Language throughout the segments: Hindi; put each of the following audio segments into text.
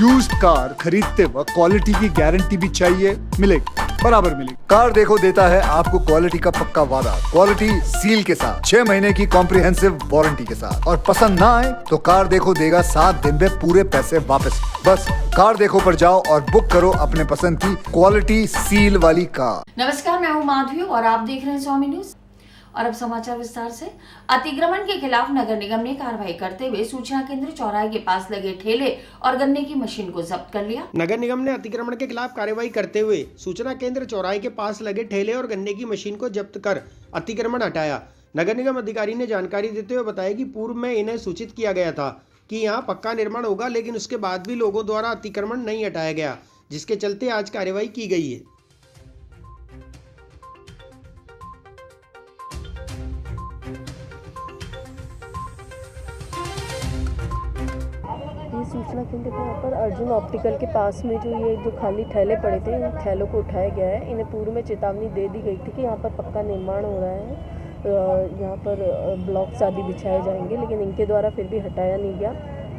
यूज्ड कार खरीदते वक्त क्वालिटी की गारंटी भी चाहिए, मिलेगी, बराबर मिलेगी। कार देखो देता है आपको क्वालिटी का पक्का वादा, क्वालिटी सील के साथ, 6 महीने की कॉम्प्रिहेंसिव वारंटी के साथ। और पसंद ना आए तो कार देखो देगा 7 दिन में पूरे पैसे वापस। बस कार देखो पर जाओ और बुक करो अपने पसंद की क्वालिटी सील वाली कार। नमस्कार, मैं हूं माधवी और आप देख रहे हैं स्वामी न्यूज। और अब समाचार विस्तार से। अतिक्रमण के खिलाफ नगर निगम ने कार्रवाई करते हुए सूचना केंद्र चौराहे के पास लगे ठेले और गन्ने की मशीन को जब्त कर लिया। नगर निगम ने अतिक्रमण के खिलाफ कार्रवाई करते हुए सूचना केंद्र चौराहे के पास लगे ठेले और गन्ने की मशीन को जब्त कर अतिक्रमण हटाया। नगर निगम अधिकारी ने जानकारी देते हुए बताया कि पूर्व में इन्हें सूचित किया गया था कि यहाँ पक्का निर्माण होगा, लेकिन उसके बाद भी लोगों द्वारा अतिक्रमण नहीं हटाया गया, जिसके चलते आज कार्रवाई की गई है। ये सूचना केंद्र के यहाँ पर अर्जुन ऑप्टिकल के पास में जो खाली थैले पड़े थे, इन थैलों को उठाया गया है। इन्हें पूर्व में चेतावनी दे दी गई थी कि यहाँ पर पक्का निर्माण हो रहा है, यहाँ पर ब्लॉक्स आदि बिछाए जाएंगे, लेकिन इनके द्वारा फिर भी हटाया नहीं गया।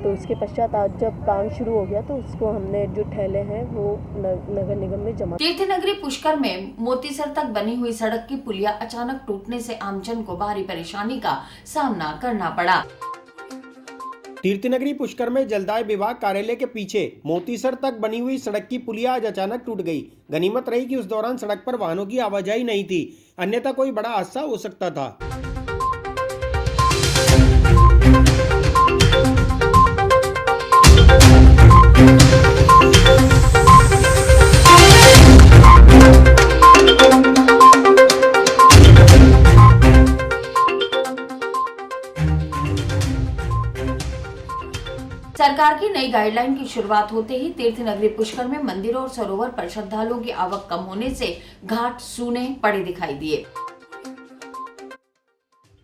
तो उसके पश्चात आज जब काम शुरू हो गया तो उसको हमने जो थैले हैं वो नगर निगम में जमा। तीर्थनगरी पुष्कर में मोतीसर तक बनी हुई सड़क की पुलिया अचानक टूटने से आमजन को भारी परेशानी का सामना करना पड़ा। तीर्थनगरी पुष्कर में जलदाय विभाग कार्यालय के पीछे मोतीसर तक बनी हुई सड़क की पुलिया आज अचानक टूट गई। गनीमत रही कि उस दौरान सड़क पर वाहनों की आवाजाही नहीं थी, अन्यथा कोई बड़ा हादसा हो सकता था। सरकार की नई गाइडलाइन की शुरुआत होते ही तीर्थनगरी पुष्कर में मंदिरों और सरोवर पर श्रद्धालुओं की आवक कम होने से घाट सूने पड़े दिखाई दिए।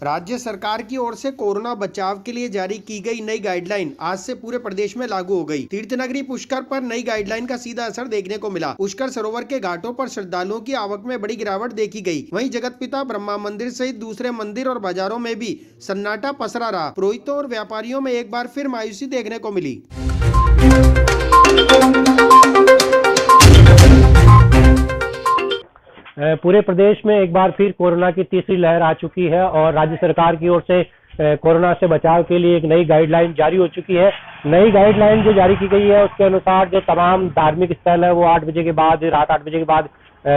राज्य सरकार की ओर से कोरोना बचाव के लिए जारी की गई नई गाइडलाइन आज से पूरे प्रदेश में लागू हो गई। तीर्थनगरी पुष्कर पर नई गाइडलाइन का सीधा असर देखने को मिला। पुष्कर सरोवर के घाटों पर श्रद्धालुओं की आवक में बड़ी गिरावट देखी गई। वहीं जगत पिता ब्रह्मा मंदिर सहित दूसरे मंदिर और बाजारों में भी सन्नाटा पसरा रहा। पुरोहितों और व्यापारियों में एक बार फिर मायूसी देखने को मिली। पूरे प्रदेश में एक बार फिर कोरोना की तीसरी लहर आ चुकी है और राज्य सरकार की ओर से कोरोना से बचाव के लिए एक नई गाइडलाइन जारी हो चुकी है। नई गाइडलाइन जो जारी की गई है उसके अनुसार जो तमाम धार्मिक स्थल है वो 8 बजे के बाद, रात 8 बजे के बाद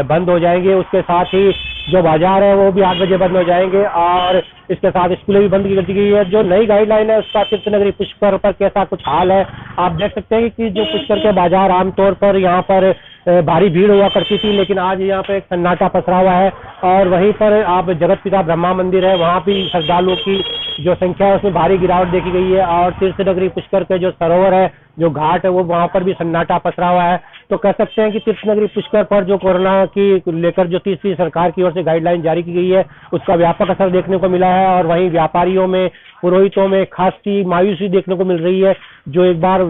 बंद हो जाएंगे। उसके साथ ही जो बाजार है वो भी 8 बजे बंद हो जाएंगे और इसके साथ स्कूलें भी बंद कर दी गई है। जो नई गाइडलाइन है उसका तीर्थनगरी पुष्कर पर कैसा कुछ हाल है आप देख सकते हैं कि जो पुष्कर के बाजार आमतौर पर यहाँ पर भारी भीड़ हुआ करती थी, लेकिन आज यहाँ पे एक सन्नाटा पसरा हुआ है। और वहीं पर आप जगत पिता ब्रह्मा मंदिर है, वहाँ भी श्रद्धालुओं की जो संख्या है उसमें भारी गिरावट देखी गई है। और तीर्थनगरी पुष्कर के जो सरोवर है, जो घाट है, वो वहाँ पर भी सन्नाटा पसरा हुआ है। तो कह सकते हैं कि तीर्थनगरी पुष्कर पर जो कोरोना की लेकर जो तीसरी सरकार की ओर से गाइडलाइन जारी की गई है उसका व्यापक असर देखने को मिला है। और वहीं व्यापारियों में, पुरोहितों में खासी मायूसी देखने को मिल रही है। जो एक बार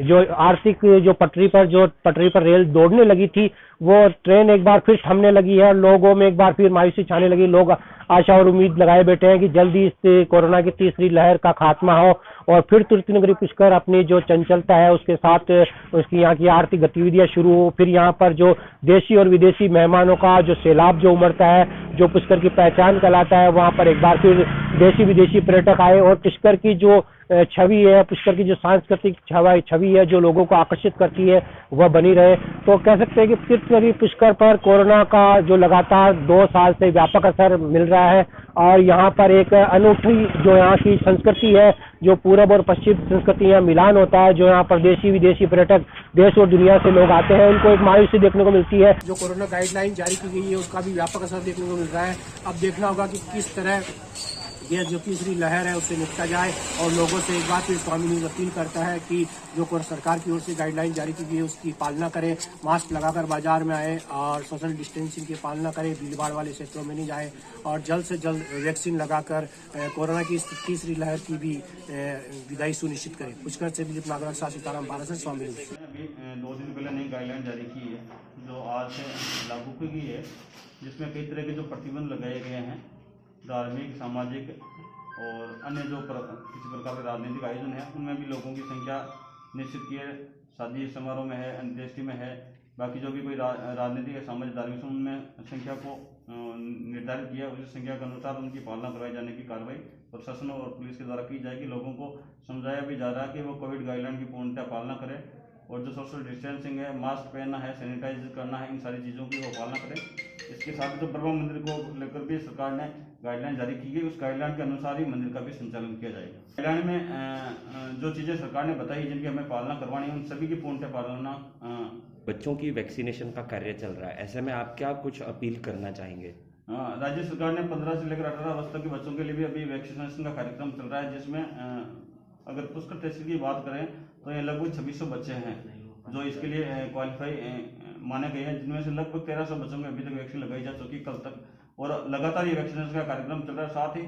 जो आर्थिक जो पटरी पर रेल दौड़ने लगी थी वो ट्रेन एक बार फिर थमने लगी है। लोगों में एक बार फिर मायूसी छाने लगी। लोग आशा और उम्मीद लगाए बैठे हैं कि जल्दी इस कोरोना की तीसरी लहर का खात्मा हो और फिर तीर्थनगरी पुष्कर अपनी जो चंचलता है उसके साथ उसकी यहाँ की आर्थिक गतिविधियां शुरू हो। फिर यहाँ पर जो देशी और विदेशी मेहमानों का जो सैलाब जो उमड़ता है, जो पुष्कर की पहचान कहलाता है, वहाँ पर एक बार फिर देशी विदेशी पर्यटक आए और पुष्कर की जो छवि है, पुष्कर की जो सांस्कृतिक छवि है जो लोगों को आकर्षित करती है वह बनी रहे। तो कह सकते हैं कि तीर्थनगरी पुष्कर पर कोरोना का जो लगातार 2 साल से व्यापक असर मिल रहा है और यहाँ पर एक अनूठी जो यहाँ की संस्कृति है, जो पूरब और पश्चिम संस्कृति यहाँ मिलान होता है, जो यहाँ पर देशी विदेशी पर्यटक देश और दुनिया से लोग आते हैं, उनको एक मायूसी देखने को मिलती है। जो कोरोना गाइडलाइन जारी की गई है उसका भी व्यापक असर देखने को मिल रहा है। अब देखना होगा कि किस तरह यह जो तीसरी लहर है उससे निपटा जाए। और लोगों से एक बार फिर स्वामी न्यूज अपील करता है कि जो सरकार की ओर से गाइडलाइन जारी की गई है उसकी पालना करें, मास्क लगाकर बाजार में आए और सोशल डिस्टेंसिंग की पालना करें, भीड़भाड़ वाले क्षेत्रों में नहीं जाए और जल्द से जल्द वैक्सीन लगाकर कोरोना की तीसरी लहर की भी विदाई सुनिश्चित करें। पुष्कर से दिलीप नागरक, सीताराम, भारत से स्वामी न्यूज। अभी 2 दिन पहले नई गाइडलाइन जारी की है जो आज से लागू की गई है, जिसमें कई तरह के जो प्रतिबंध लगाए गए हैं, धार्मिक, सामाजिक और अन्य जो किसी प्रकार के राजनीतिक आयोजन है उनमें भी लोगों की संख्या निश्चित किए शादी समारोह में है, अंत्येष्टि में है, बाकी जो भी कोई राजनीतिक या सामाजिक धार्मिक उनमें संख्या को निर्धारित किया, उसी संख्या के अनुसार उनकी पालना करवाई जाने की कार्रवाई प्रशासन और पुलिस के द्वारा की जाएगी। लोगों को समझाया भी जा रहा है कि वो कोविड गाइडलाइन की पूर्णतः पालना करें और जो सोशल डिस्टेंसिंग है, मास्क पहनना है, सैनिटाइज करना है, इन सारी चीज़ों की वो पालना करें। इसके साथ ही जो ब्रह्मा मंदिर को लेकर भी सरकार ने गाइडलाइन जारी की गई, उस गाइडलाइन के अनुसार ही मंदिर का भी संचालन किया जाएगा। गाइडलाइन में जो चीज़ें सरकार ने बताई जिनकी हमें पालना करवानी है, उन सभी की पूर्णतः पालना। बच्चों की वैक्सीनेशन का कार्य चल रहा है, ऐसे में आप क्या कुछ अपील करना चाहेंगे? राज्य सरकार ने 15 से लेकर 18 वर्ष तक के बच्चों के लिए भी अभी वैक्सीनेशन का कार्यक्रम चल रहा है, जिसमें अगर पुष्कर तहसील की बात करें तो ये लगभग 2600 बच्चे हैं जो इसके लिए क्वालिफाई माने गए हैं, जिनमें से लगभग 1300 बच्चों को अभी तक वैक्सीन लगाई जा चुकी कल तक, और लगातार ये वैक्सीनेशन का कार्यक्रम चल रहा है। साथ ही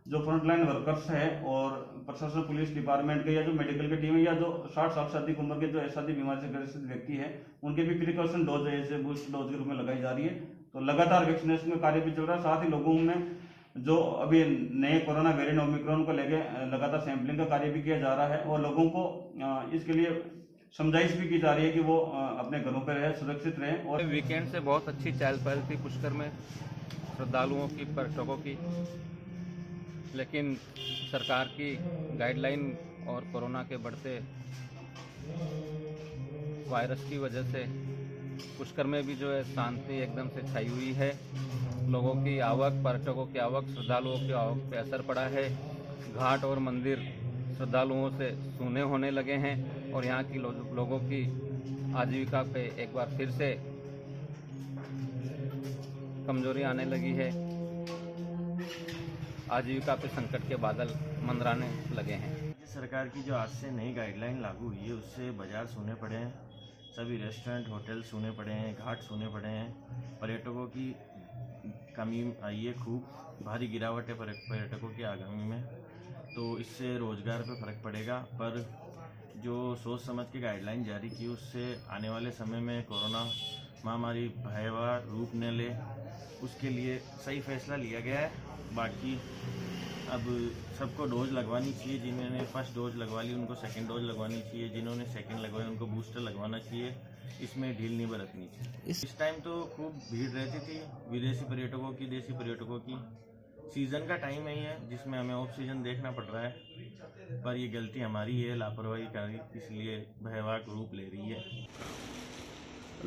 जो फ्रंटलाइन वर्कर्स है और प्रशासन, पुलिस डिपार्टमेंट के या जो मेडिकल की टीम है या जो 60 साल से अधिक उम्र के जो ऐसा बीमारी से ग्रसित व्यक्ति है, उनके भी प्रिकॉशन डोज जैसे बूस्ट डोज के रूप में लगाई जा रही है। तो लगातार वैक्सीनेशन का कार्य भी चल रहा है। साथ ही लोगों में जो अभी नए कोरोना वेरिएंट ओमिक्रॉन को लेके लगातार सैंपलिंग का कार्य भी किया जा रहा है और लोगों को इसके लिए समझाइश भी की जा रही है कि वो अपने घरों पर रहे, सुरक्षित रहें। और वीकेंड से बहुत अच्छी चहल पहल थी पुष्कर में श्रद्धालुओं की, पर्यटकों की, लेकिन सरकार की गाइडलाइन और कोरोना के बढ़ते वायरस की वजह से पुष्कर में भी जो है शांति एकदम से छाई हुई है। लोगों की आवक, पर्यटकों की आवक, श्रद्धालुओं की आवक पे असर पड़ा है। घाट और मंदिर श्रद्धालुओं से सूने होने लगे हैं और यहाँ की लोगों की आजीविका पे एक बार फिर से कमजोरी आने लगी है। आजीविका पे संकट के बादल मंडराने लगे हैं। सरकार की जो आज से नई गाइडलाइन लागू हुई है, उससे बाजार सूने पड़े हैं, सभी रेस्टोरेंट, होटल सूने पड़े हैं, घाट सूने पड़े हैं। पर्यटकों की कमी आई है, खूब भारी गिरावट है पर्यटकों की आगामी में, तो इससे रोज़गार पे फ़र्क पड़ेगा। पर जो सोच समझ के गाइडलाइन जारी की, उससे आने वाले समय में कोरोना महामारी भयावह रूप न ले, उसके लिए सही फैसला लिया गया है। बाकी अब सबको डोज लगवानी चाहिए। जिन्होंने फर्स्ट डोज लगवा ली उनको सेकंड डोज लगवानी चाहिए, जिन्होंने सेकंड लगवाई उनको बूस्टर लगवाना चाहिए। इसमें ढील नहीं बरतनी चाहिए। इस टाइम तो खूब भीड़ रहती थी विदेशी पर्यटकों की, देसी पर्यटकों की। सीज़न का टाइम ही है जिसमें हमें ऑफ सीजन देखना पड़ रहा है, पर ये गलती हमारी है, लापरवाही का, इसलिए भयावह रूप ले रही है।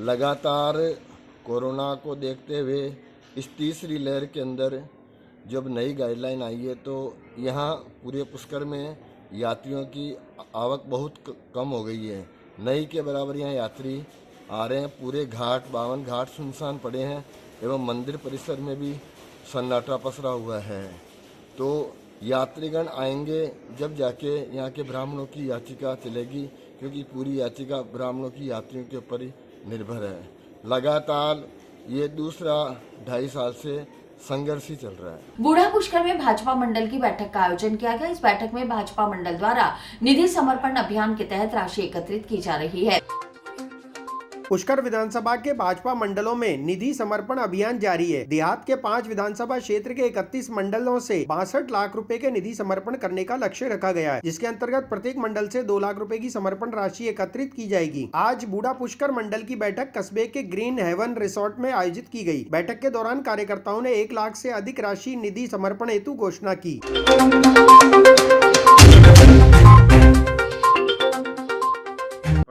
लगातार कोरोना को देखते हुए इस तीसरी लहर के अंदर जब नई गाइडलाइन आई है तो यहाँ पूरे पुष्कर में यात्रियों की आवक बहुत कम हो गई है। नई के बराबर यहाँ यात्री आ रहे हैं। पूरे घाट, 52 घाट सुनसान पड़े हैं एवं मंदिर परिसर में भी सन्नाटा पसरा हुआ है। तो यात्रीगण आएंगे जब जाके यहाँ के ब्राह्मणों की याचिका चलेगी, क्योंकि पूरी याचिका ब्राह्मणों की यात्रियों के ऊपर ही निर्भर है। लगातार ये दूसरा 2.5 साल से संघर्ष ही चल रहा है। बूढ़ा पुष्कर में भाजपा मंडल की बैठक का आयोजन किया गया। इस बैठक में भाजपा मंडल द्वारा निधि समर्पण अभियान के तहत राशि एकत्रित की जा रही है। पुष्कर विधानसभा के भाजपा मंडलों में निधि समर्पण अभियान जारी है। देहात के 5 विधानसभा क्षेत्र के 31 मंडलों से 62 लाख रुपए के निधि समर्पण करने का लक्ष्य रखा गया है, जिसके अंतर्गत प्रत्येक मंडल से 2 लाख रुपए की समर्पण राशि एकत्रित की जाएगी। आज बूढ़ा पुष्कर मंडल की बैठक कस्बे के ग्रीन हेवन रिसोर्ट में आयोजित की गई। बैठक के दौरान कार्यकर्ताओं ने 1 लाख से अधिक राशि निधि समर्पण हेतु घोषणा की।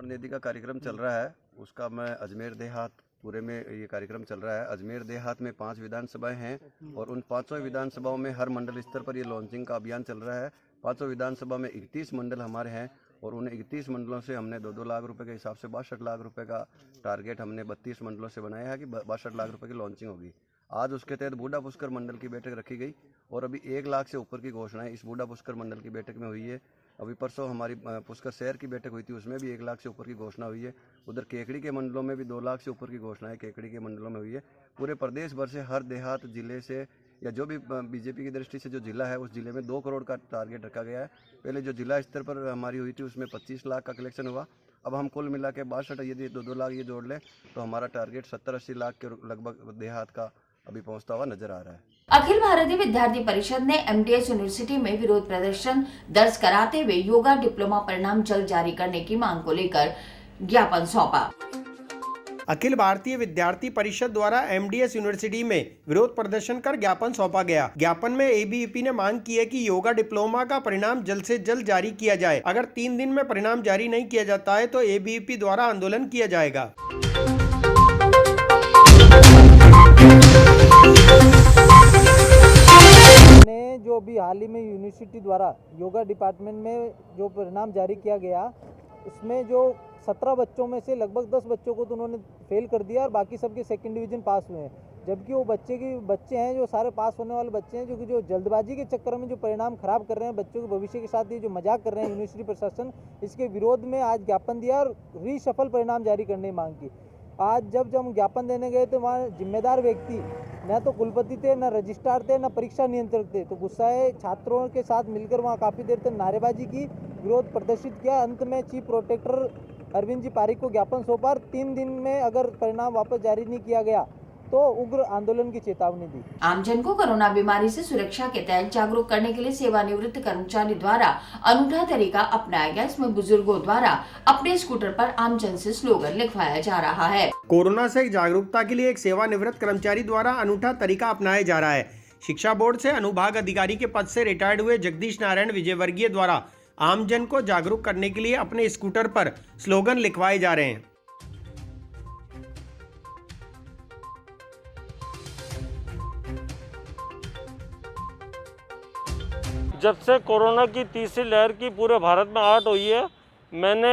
निधि का कार्यक्रम चल रहा है, उसका मैं अजमेर देहात पूरे में ये कार्यक्रम चल रहा है। अजमेर देहात में 5 विधानसभाएं हैं और उन 5 विधानसभाओं में हर मंडल स्तर पर ये लॉन्चिंग का अभियान चल रहा है। 5 विधानसभा में 31 मंडल हमारे हैं और उन 31 मंडलों से हमने 2-2 लाख रुपए के हिसाब से 62 लाख रुपए का टारगेट हमने 32 मंडलों से बनाया है कि 62 लाख रुपए की लॉन्चिंग होगी। आज उसके तहत बूढ़ा पुष्कर मंडल की बैठक रखी गई और अभी 1 लाख से ऊपर की घोषणाएं इस बूढ़ा पुष्कर मंडल की बैठक में हुई है। अभी परसों हमारी पुष्कर शहर की बैठक हुई थी, उसमें भी 1 लाख से ऊपर की घोषणा हुई है। उधर केकड़ी के मंडलों में भी 2 लाख से ऊपर की घोषणाएं केकड़ी के मंडलों में हुई है। पूरे प्रदेश भर से हर देहात जिले से या जो भी बीजेपी की दृष्टि से जो जिला है उस जिले में 2 करोड़ का टारगेट रखा गया है। पहले जो जिला स्तर पर हमारी हुई थी उसमें 25 लाख का कलेक्शन हुआ। अब हम कुल मिला के 62, यदि 2-2 लाख ये जोड़ लें तो हमारा टारगेट 70-80 लाख के लगभग देहात का अभी पहुंचता हुआ नजर आ रहा है। अखिल भारतीय विद्यार्थी परिषद ने एमडीएस यूनिवर्सिटी में विरोध प्रदर्शन दर्ज कराते हुए योगा डिप्लोमा परिणाम जल्द जारी करने की मांग को लेकर ज्ञापन सौंपा। अखिल भारतीय विद्यार्थी परिषद द्वारा एमडीएस यूनिवर्सिटी में विरोध प्रदर्शन कर ज्ञापन सौंपा गया। ज्ञापन में एबीवीपी ने मांग की है कि योगा डिप्लोमा का परिणाम जल्द से जल्द जारी किया जाए। अगर 3 दिन में परिणाम जारी नहीं किया जाता है तो एबीवीपी द्वारा आंदोलन किया जाएगा। जो अभी हाल ही में यूनिवर्सिटी द्वारा योगा डिपार्टमेंट में जो परिणाम जारी किया गया, उसमें जो 17 बच्चों में से लगभग 10 बच्चों को तो उन्होंने फेल कर दिया और बाकी सबके सेकंड डिवीजन पास हुए हैं। जबकि वो बच्चे हैं जो सारे पास होने वाले बच्चे हैं, जो जल्दबाजी के चक्कर में जो परिणाम खराब कर रहे हैं, बच्चों के भविष्य के साथ ये जो मजाक कर रहे हैं यूनिवर्सिटी प्रशासन, इसके विरोध में आज ज्ञापन दिया और रीशफल परिणाम जारी करने की मांग की। आज जब हम ज्ञापन देने गए तो वहाँ जिम्मेदार व्यक्ति न तो कुलपति थे, न रजिस्ट्रार थे, न परीक्षा नियंत्रक थे। तो गुस्साए छात्रों के साथ मिलकर वहाँ काफ़ी देर तक नारेबाजी की, विरोध प्रदर्शित किया। अंत में चीफ प्रोटेक्टर अरविंद जी पारिक को ज्ञापन सौंपा। 3 दिन में अगर परिणाम वापस जारी नहीं किया गया तो उग्र आंदोलन की चेतावनी दी। आमजन को कोरोना बीमारी से सुरक्षा के तहत जागरूक करने के लिए सेवानिवृत्त कर्मचारी द्वारा अनूठा तरीका अपनाया गया। इसमें बुजुर्गों द्वारा अपने स्कूटर पर आमजन से स्लोगन लिखवाया जा रहा है। कोरोना से जागरूकता के लिए एक सेवानिवृत्त कर्मचारी द्वारा अनूठा तरीका अपनाया जा रहा है। शिक्षा बोर्ड से अनुभाग अधिकारी के पद से रिटायर्ड हुए जगदीश नारायण विजयवर्गीय द्वारा आमजन को जागरूक करने के लिए अपने स्कूटर पर स्लोगन लिखवाए जा रहे हैं। जब से कोरोना की तीसरी लहर की पूरे भारत में आहट हुई है, मैंने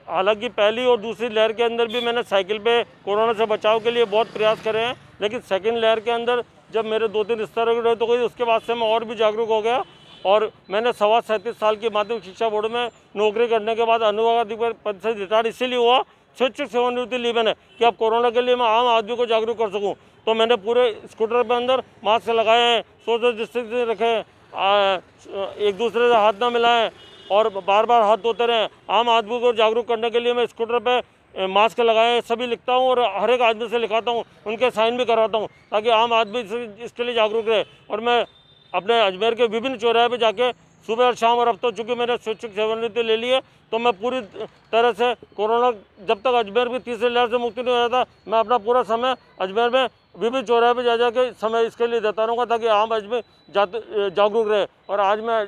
हालांकि पहली और दूसरी लहर के अंदर भी मैंने साइकिल पे कोरोना से बचाव के लिए बहुत प्रयास करे हैं, लेकिन सेकंड लहर के अंदर जब मेरे 2-3 रिश्तेदारों की डेथ हो गई, उसके बाद से मैं और भी जागरूक हो गया और मैंने 37 साल की माध्यमिक शिक्षा बोर्ड में नौकरी करने के बाद अनुभाग अधिकारी पद से रिटायर्ड इसीलिए हुआ, स्वैच्छिक सेवानिवृत्ति ली मैंने कि अब कोरोना के लिए मैं आम आदमी को जागरूक कर सकूँ। तो मैंने पूरे स्कूटर पे अंदर मास्क लगाए हैं, सोशल डिस्टेंसिंग रखे हैं, एक दूसरे से हाथ ना मिलाएं और बार बार हाथ धोते रहें। आम आदमी को जागरूक करने के लिए मैं स्कूटर पे मास्क लगाए सभी लिखता हूं और हर एक आदमी से लिखाता हूं, उनके साइन भी करवाता हूं ताकि आम आदमी इसके लिए जागरूक रहे। और मैं अपने अजमेर के विभिन्न चौराहे पे जाके सुबह और शाम, और अब तो चूँकि मैंने स्वैच्छिक सेवानिवृत्ति ले ली है तो मैं पूरी तरह से कोरोना जब तक अजमेर की तीसरी लहर से मुक्ति नहीं हो जाता, मैं अपना पूरा समय अजमेर में विभिन्न चौराहे पे जा के समय इसके लिए देता रहूँगा ताकि आम आदमी जागरूक रहे। और आज मैं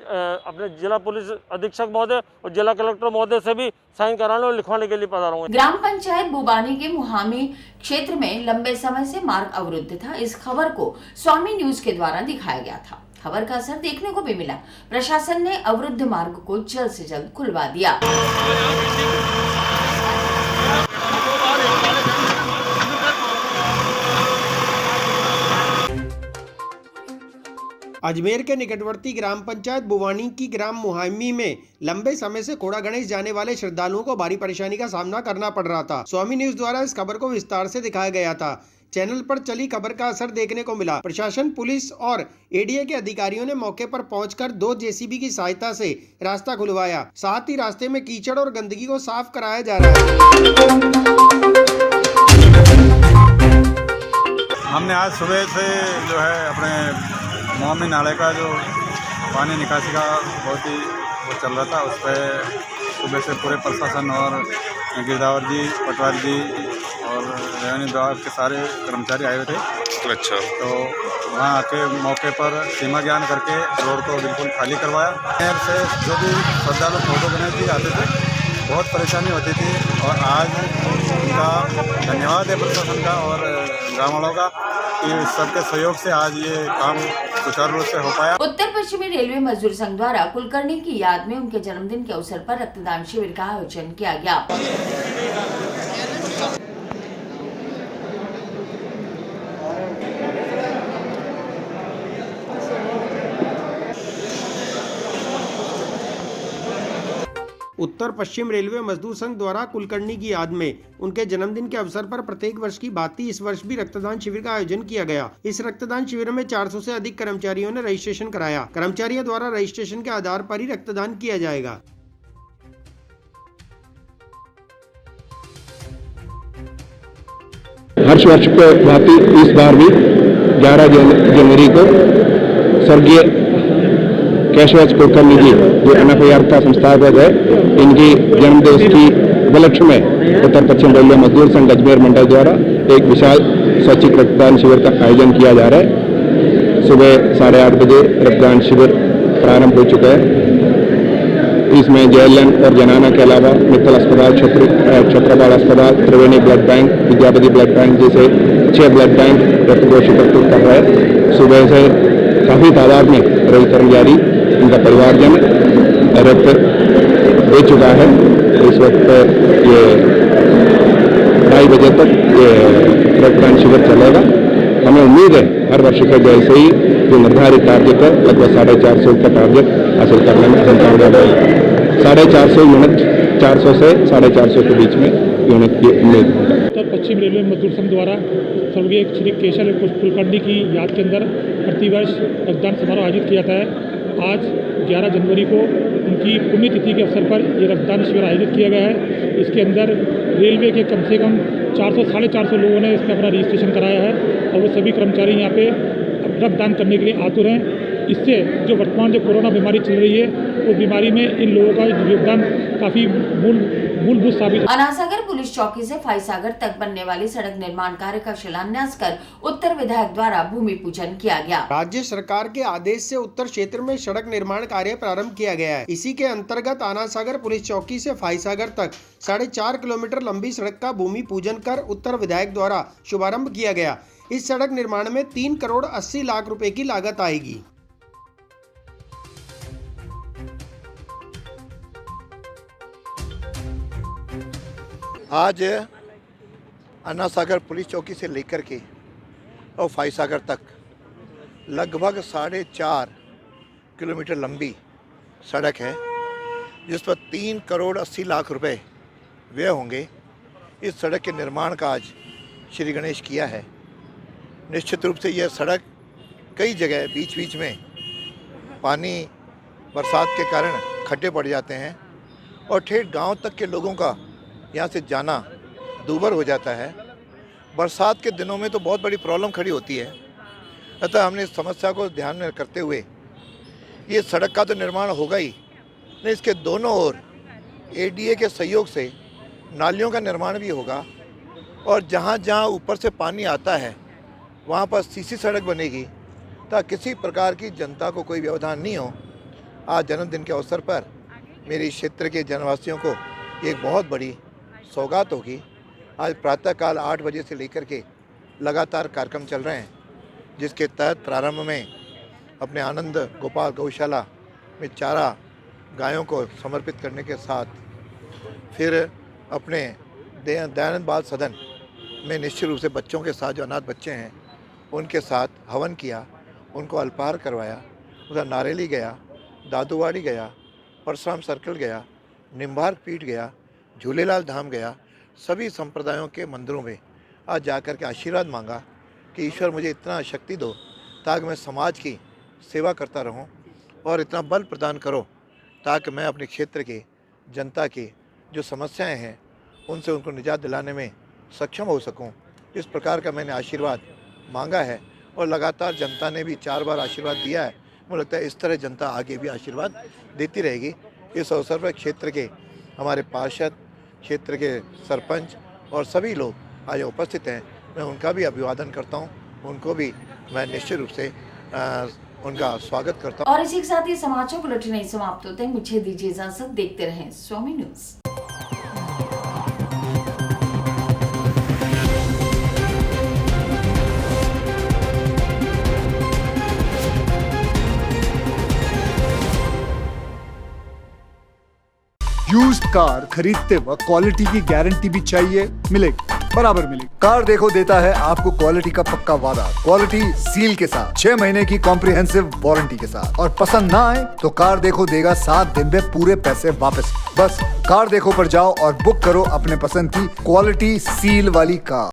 अपने जिला पुलिस अधीक्षक महोदय और जिला कलेक्टर महोदय से भी साइन कराने और लिखवाने के लिए पधारा हूँ। ग्राम पंचायत बुबानी के मुहामी क्षेत्र में लंबे समय से मार्ग अवरुद्ध था। इस खबर को स्वामी न्यूज के द्वारा दिखाया गया था। खबर का असर देखने को भी मिला। प्रशासन ने अवरुद्ध मार्ग को जल्द से जल्द खुलवा दिया। अजमेर के निकटवर्ती ग्राम पंचायत बुवानी की ग्राम मुहामी में लंबे समय से खोड़ा गणेश जाने वाले श्रद्धालुओं को भारी परेशानी का सामना करना पड़ रहा था। स्वामी न्यूज द्वारा इस खबर को विस्तार से दिखाया गया था। चैनल पर चली खबर का असर देखने को मिला। प्रशासन, पुलिस और एडीए के अधिकारियों ने मौके पर पहुंचकर 2 जेसीबी की सहायता से रास्ता खुलवाया। साथ ही रास्ते में कीचड़ और गंदगी को साफ कराया जा रहा है। हमने आज सुबह से जो है अपने मोहम्मी नाले का जो पानी निकासी का बहुत ही वो चल रहा था, उस पर सुबह से पूरे प्रशासन और गिरदावर जी, पटवारी जी और रेवेन्यू विभाग के सारे कर्मचारी आए हुए थे। अच्छा। तो वहाँ आके मौके पर सीमा ज्ञान करके रोड को बिल्कुल खाली करवाया। शहर से जो भी श्रद्धालु फोटो गणेश जी आते थे, बहुत परेशानी होती थी और आज उनका धन्यवाद है प्रशासन का और ग्राम वालों का कि सबके सहयोग से आज ये काम सुचारू रूप से हो पाया। उत्तर पश्चिमी रेलवे मजदूर संघ द्वारा कुलकर्णी की याद में उनके जन्मदिन के अवसर पर रक्तदान शिविर का आयोजन किया गया। उत्तर पश्चिम रेलवे मजदूर संघ द्वारा कुलकर्णी की याद में उनके जन्मदिन के अवसर पर प्रत्येक वर्ष की भांति इस वर्ष भी रक्तदान शिविर का आयोजन किया गया। इस रक्तदान शिविर में 400 से अधिक कर्मचारियों ने रजिस्ट्रेशन कराया। कर्मचारियों द्वारा रजिस्ट्रेशन के आधार पर ही रक्तदान किया जाएगा। हर वर्ष को भांति इस बार भी 11 जनवरी को स्वर्गीय केशव कुलकर्णी जी जो NFIR का संस्थापक है, इनकी जन्मदिवस की उपलक्ष्य में उत्तर पश्चिम रेलवे मजदूर संघ अजमेर मंडल द्वारा एक विशाल स्वैच्छिक रक्तदान शिविर का आयोजन किया जा रहा है। सुबह 8:30 बजे रक्तदान शिविर प्रारंभ हो चुका है। इसमें JLN और जनाना के अलावा मित्तल अस्पताल, छत्रपाल अस्पताल, Triveni blood bank, Vidyapati blood bank जैसे 6 ब्लड बैंक रक्त कोष एकत्रित कर रहे हैं। सुबह से काफ़ी तादाद में रेल कर्मचारी, उनका परिवारजन रक्त दे चुका है। इस वक्त ये 2:30 बजे तक ये रक्तदान शिविर चलेगा। हमें उम्मीद है हर वर्ष के जैसे ही जो निर्धारित टारगेट है लगभग 450 का टारगेट हासिल करने में हम कामयाब होंगे। 450 यूनिट, 400 से 450 के बीच में यूनिट की उम्मीद है। उत्तर पश्चिम रेलवे मजदूर संघ द्वारा स्वर्गीय श्री केशव कुलकर्णी की याद के अंदर प्रतिवर्ष रक्तदान समारोह आयोजित किया जाता है। आज 11 जनवरी को उनकी पुण्यतिथि के अवसर पर ये रक्तदान शिविर आयोजित किया गया है। इसके अंदर रेलवे के कम से कम 400-450 लोगों ने इसमें अपना रजिस्ट्रेशन कराया है और वो सभी कर्मचारी यहाँ पे रक्तदान करने के लिए आतुर हैं। इससे जो वर्तमान जो कोरोना बीमारी चल रही है उस बीमारी में इन लोगों का योगदान काफ़ी मूलभूत साबित। अनासागर पुलिस चौकी से फाईसागर तक बनने वाली सड़क निर्माण कार्य का शिलान्यास कर उत्तर विधायक द्वारा भूमि पूजन किया गया। राज्य सरकार के आदेश से उत्तर क्षेत्र में सड़क निर्माण कार्य प्रारंभ किया गया है। इसी के अंतर्गत अनासागर पुलिस चौकी से फाईसागर तक 4.5 किलोमीटर लंबी सड़क का भूमि पूजन कर उत्तर विधायक द्वारा शुभारंभ किया गया। इस सड़क निर्माण में 3 करोड़ 80 लाख रुपए की लागत आएगी। आज अन्नासागर पुलिस चौकी से लेकर के और फाईसागर तक लगभग 4.5 किलोमीटर लंबी सड़क है, जिस पर 3 करोड़ 80 लाख रुपए व्यय होंगे। इस सड़क के निर्माण का आज श्री गणेश किया है। निश्चित रूप से यह सड़क कई जगह बीच बीच में पानी बरसात के कारण खड्डे पड़ जाते हैं और ठेठ गांव तक के लोगों का यहाँ से जाना दूभर हो जाता है। बरसात के दिनों में तो बहुत बड़ी प्रॉब्लम खड़ी होती है। अतः हमने इस समस्या को ध्यान में करते हुए ये सड़क का तो निर्माण होगा ही, नहीं इसके दोनों ओर ADA के सहयोग से नालियों का निर्माण भी होगा और जहाँ जहाँ ऊपर से पानी आता है वहाँ पर सीसी सड़क बनेगी ताकि किसी प्रकार की जनता को कोई व्यवधान नहीं हो। आज जन्मदिन के अवसर पर मेरे क्षेत्र के जनवासियों को एक बहुत बड़ी सौगात होगी। आज प्रातःकाल 8 बजे से लेकर के लगातार कार्यक्रम चल रहे हैं, जिसके तहत प्रारंभ में अपने आनंद गोपाल गौशाला में चारा गायों को समर्पित करने के साथ फिर अपने दयानंद बाल सदन में निश्चित रूप से बच्चों के साथ जो अनाथ बच्चे हैं उनके साथ हवन किया, उनको अल्पाहार करवाया। उधर नारेली गया, दादूवाड़ी गया, परशुराम सर्कल गया, निम्बार पीठ गया, झूलेलाल धाम गया। सभी संप्रदायों के मंदिरों में आज जाकर के आशीर्वाद मांगा कि ईश्वर मुझे इतना शक्ति दो ताकि मैं समाज की सेवा करता रहूं और इतना बल प्रदान करो ताकि मैं अपने क्षेत्र के जनता की जो समस्याएं हैं उनसे उनको निजात दिलाने में सक्षम हो सकूं। इस प्रकार का मैंने आशीर्वाद मांगा है और लगातार जनता ने भी 4 बार आशीर्वाद दिया है। मुझे लगता है इस तरह जनता आगे भी आशीर्वाद देती रहेगी। इस अवसर पर क्षेत्र के हमारे पार्षद, क्षेत्र के सरपंच और सभी लोग आज उपस्थित हैं। मैं उनका भी अभिवादन करता हूं, उनको भी मैं निश्चित रूप से उनका स्वागत करता हूं। और इसी के साथ ये समाचार बुलेटिन नहीं समाप्त होते हैं। मुझे दीजिए इजाजत, देखते रहें स्वामी न्यूज। यूज्ड कार खरीदते वक्त क्वालिटी की गारंटी भी चाहिए, मिलेगी, बराबर मिलेगी। कार देखो देता है आपको क्वालिटी का पक्का वादा, क्वालिटी सील के साथ, 6 महीने की कॉम्प्रिहेंसिव वारंटी के साथ। और पसंद ना आए तो कार देखो देगा 7 दिन में पूरे पैसे वापस। बस कार देखो पर जाओ और बुक करो अपने पसंद की क्वालिटी सील वाली कार।